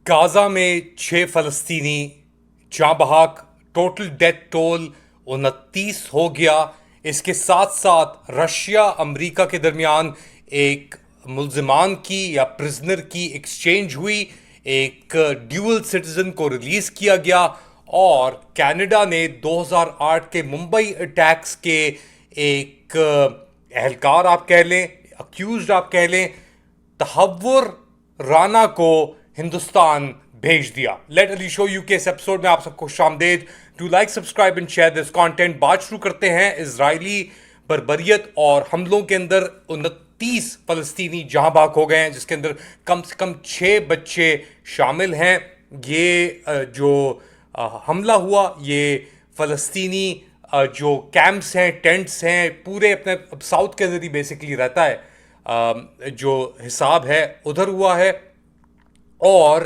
Gaza में 6 फ़लस्तीनी जाँ बहक, टोटल डेथ टोल 29 हो गया। इसके साथ साथ रशिया अमेरिका के दरमियान एक मुल्ज़िमान की या प्रिजनर की एक्सचेंज हुई, एक ड्यूअल सिटीज़न को रिलीज़ किया गया और कनाडा ने 2008 के मुंबई अटैक्स के एक एहलकार आप कह लें, अक्यूज्ड आप कह लें, तहव्वुर राना को हिंदुस्तान भेज दिया। लेट अली शो यू के इस एपिसोड में आप सबको खुशामदीद। Do like, subscribe and share this content. बात शुरू करते हैं इजरायली बर्बरियत और हमलों के अंदर 29 फ़लस्तीनी जहां बाग हो गए हैं, जिसके अंदर कम से कम 6 बच्चे शामिल हैं। ये जो हमला हुआ, ये फ़लस्तीनी जो कैंप्स हैं, टेंट्स हैं, पूरे अपने साउथ के अंदर ही बेसिकली रहता है, जो हिसाब है उधर हुआ है। और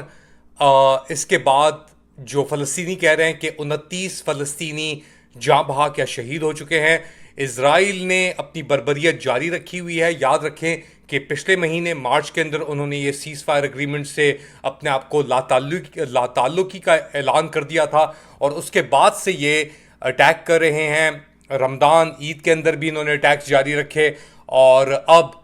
इसके बाद जो फ़लस्तीनी कह रहे हैं कि 29 फ़लस्तीनी जाँ बहक या शहीद हो चुके हैं। इजराइल ने अपनी बर्बरियत जारी रखी हुई है। याद रखें कि पिछले महीने मार्च के अंदर उन्होंने ये सीज़ फायर एग्रीमेंट से अपने आप को लाताल्लुकी का ऐलान कर दिया था और उसके बाद से ये अटैक कर रहे हैं। रमज़ान ईद के अंदर भी इन्होंने अटैक्स जारी रखे और अब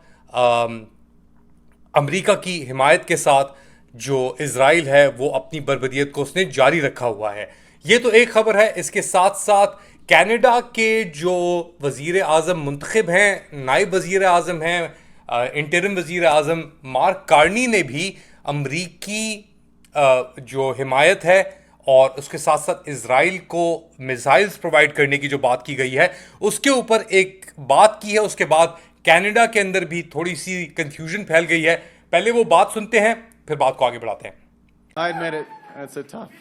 अमेरिका की हिमायत के साथ जो इजराइल है वो अपनी बर्बरियत को उसने जारी रखा हुआ है। ये तो एक खबर है। इसके साथ साथ कनाडा के जो वज़ीर आज़म मुंतखब हैं, नायब वज़ीर आज़म हैं, इंटरिम वज़ीर आज़म मार्क कार्नी ने भी अमरीकी जो हिमायत है और उसके साथ साथ इजराइल को मिसाइल्स प्रोवाइड करने की जो बात की गई है उसके ऊपर एक बात की है। उसके बाद कनाडा के अंदर भी थोड़ी सी कंफ्यूजन फैल गई है। पहले वो बात सुनते हैं, फिर बात को आगे बढ़ाते हैं। I admit it. That's a tough.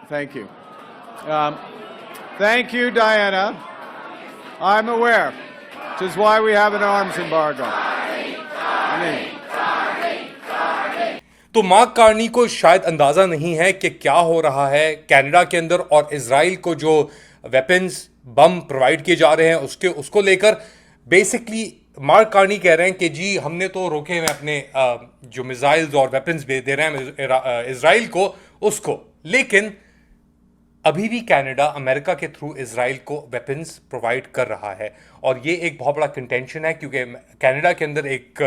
Thank you. Thank you, Diana. I'm aware, which is why we have an arms embargo. I mean, तो मार्क कार्नी को शायद अंदाज़ा नहीं है कि क्या हो रहा है कनाडा के अंदर और इजराइल को जो वेपन्स बम प्रोवाइड किए जा रहे हैं उसको लेकर। बेसिकली मार्क कार्नी कह रहे हैं कि जी हमने तो रोके हैं अपने जो मिसाइल्स और वेपन्स दे रहे हैं इजराइल को उसको, लेकिन अभी भी कनाडा अमेरिका के थ्रू इजराइल को वेपन्स प्रोवाइड कर रहा है और ये एक बहुत बड़ा कंटेंशन है क्योंकि कनाडा के अंदर एक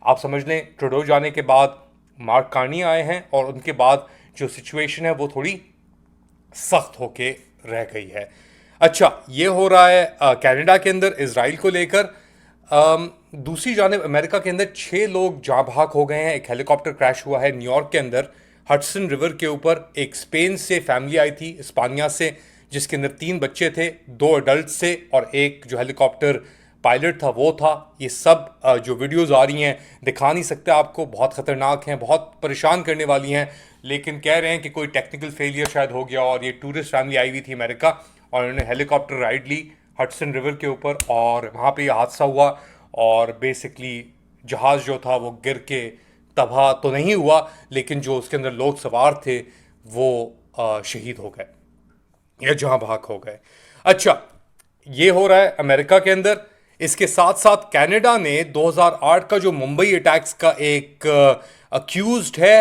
आप समझ लें ट्रूडो जाने के बाद मार्क कार्नी आए हैं और उनके बाद जो सिचुएशन है वो थोड़ी सख्त होके रह गई है। अच्छा, ये हो रहा है कनाडा के अंदर इजराइल को लेकर। दूसरी जानिब अमेरिका के अंदर 6 लोग जाँ बहक हो गए हैं। एक हेलीकॉप्टर क्रैश हुआ है न्यूयॉर्क के अंदर हडसन रिवर के ऊपर। एक स्पेन से फैमिली आई थी, इस्पानिया से, जिसके अंदर 3 बच्चे थे, 2 अडल्ट से और एक जो हेलीकॉप्टर पायलट था वो था। ये सब जो वीडियोस आ रही हैं दिखा नहीं सकते आपको, बहुत ख़तरनाक हैं, बहुत परेशान करने वाली हैं, लेकिन कह रहे हैं कि कोई टेक्निकल फेलियर शायद हो गया और ये टूरिस्ट फैमिली आई हुई थी अमेरिका और उन्होंने हेलीकॉप्टर राइड ली हडसन रिवर के ऊपर और वहाँ पे ये हादसा हुआ और बेसिकली जहाज़ जो था वो गिर के तबाह तो नहीं हुआ, लेकिन जो उसके अंदर लोग सवार थे वो शहीद हो गए या जहाँ बहक हो गए। अच्छा, ये हो रहा है अमेरिका के अंदर। इसके साथ साथ कनाडा ने 2008 का जो मुंबई अटैक्स का एक अक्यूज्ड है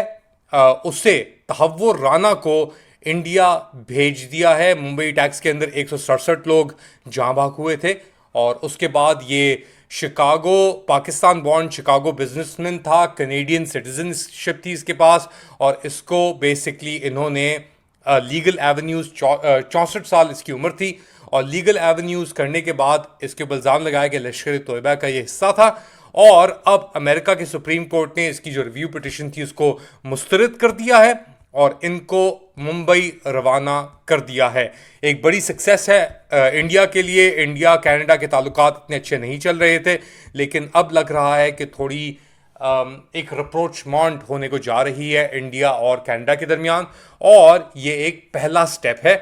उसे तहव्वुर राना को इंडिया भेज दिया है। मुंबई अटैक्स के अंदर 167 लोग जाँ बहक हुए थे और उसके बाद ये Chicago, Pakistan born Chicago businessman था, कनेडियन सिटीजनशिप थी इसके पास और इसको बेसिकली इन्होंने लीगल एवेन्यूज़ 64 साल इसकी उम्र थी और लीगल एवेन्यूज़ करने के बाद इसके ऊपर इल्ज़ाम लगाया कि लश्कर तोयबा का ये हिस्सा था और अब अमेरिका के सुप्रीम कोर्ट ने इसकी जो रिव्यू पिटिशन थी उसको मुस्तरद कर दिया है और इनको मुंबई रवाना कर दिया है। एक बड़ी सक्सेस है इंडिया के लिए। इंडिया कनाडा के ताल्लुकात इतने अच्छे नहीं चल रहे थे, लेकिन अब लग रहा है कि थोड़ी एक रप्रोचमेंट होने को जा रही है इंडिया और कनाडा के दरमियान और ये एक पहला स्टेप है।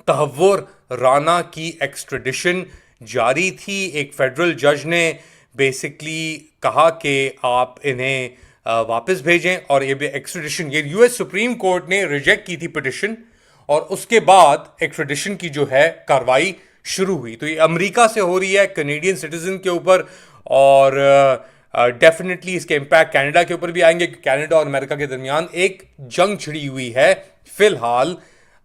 तहव्वुर राना की एक्स्ट्रेडिशन जारी थी। एक फेडरल जज ने बेसिकली कहा कि आप इन्हें वापस भेजें और ये एक्स्ट्रेडिशन, ये यूएस सुप्रीम कोर्ट ने रिजेक्ट की थी पिटिशन और उसके बाद एक्स्ट्रेडिशन की जो है कार्रवाई शुरू हुई। तो ये अमेरिका से हो रही है कनेडियन सिटीजन के ऊपर और डेफिनेटली इसके इम्पैक्ट कनाडा के ऊपर भी आएंगे, क्योंकि कनाडा और अमेरिका के दरमियान एक जंग छिड़ी हुई है फिलहाल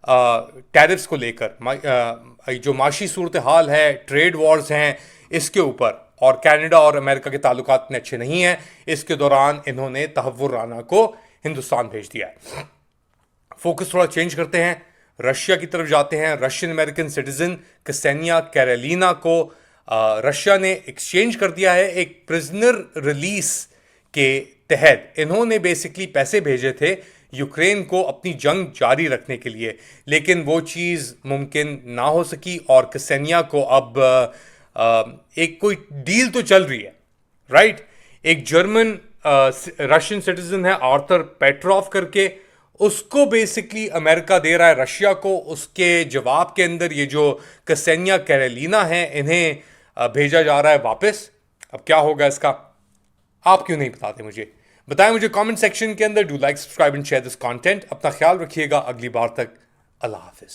टैरिफ्स को लेकर। जो माशी सूरत हाल है, ट्रेड वॉर्स हैं इसके ऊपर, और कनाडा और अमेरिका के ताल्लुकात इतने अच्छे नहीं हैं। इसके दौरान इन्होंने तहव्वुर राना को हिंदुस्तान भेज दिया है। फोकस थोड़ा चेंज करते हैं, रशिया की तरफ जाते हैं। रशियन अमेरिकन सिटीजन क्सेनिया कैरेलिना को रशिया ने एक्सचेंज कर दिया है एक प्रिजनर रिलीज के तहत। इन्होंने बेसिकली पैसे भेजे थे यूक्रेन को अपनी जंग जारी रखने के लिए, लेकिन वो चीज़ मुमकिन ना हो सकी और क्सेनिया को अब एक कोई डील तो चल रही है, राइट। एक जर्मन रशियन सिटीजन है आर्थर पेट्रोव करके, उसको बेसिकली अमेरिका दे रहा है रशिया को। उसके जवाब के अंदर ये जो क्सेनिया कैरेलिना है इन्हें भेजा जा रहा है वापस। अब क्या होगा इसका, आप क्यों नहीं बताते मुझे, बताएं मुझे कमेंट सेक्शन के अंदर। Do like, subscribe and share this content. अपना ख्याल रखिएगा, अगली बार तक अल्लाह हाफिज।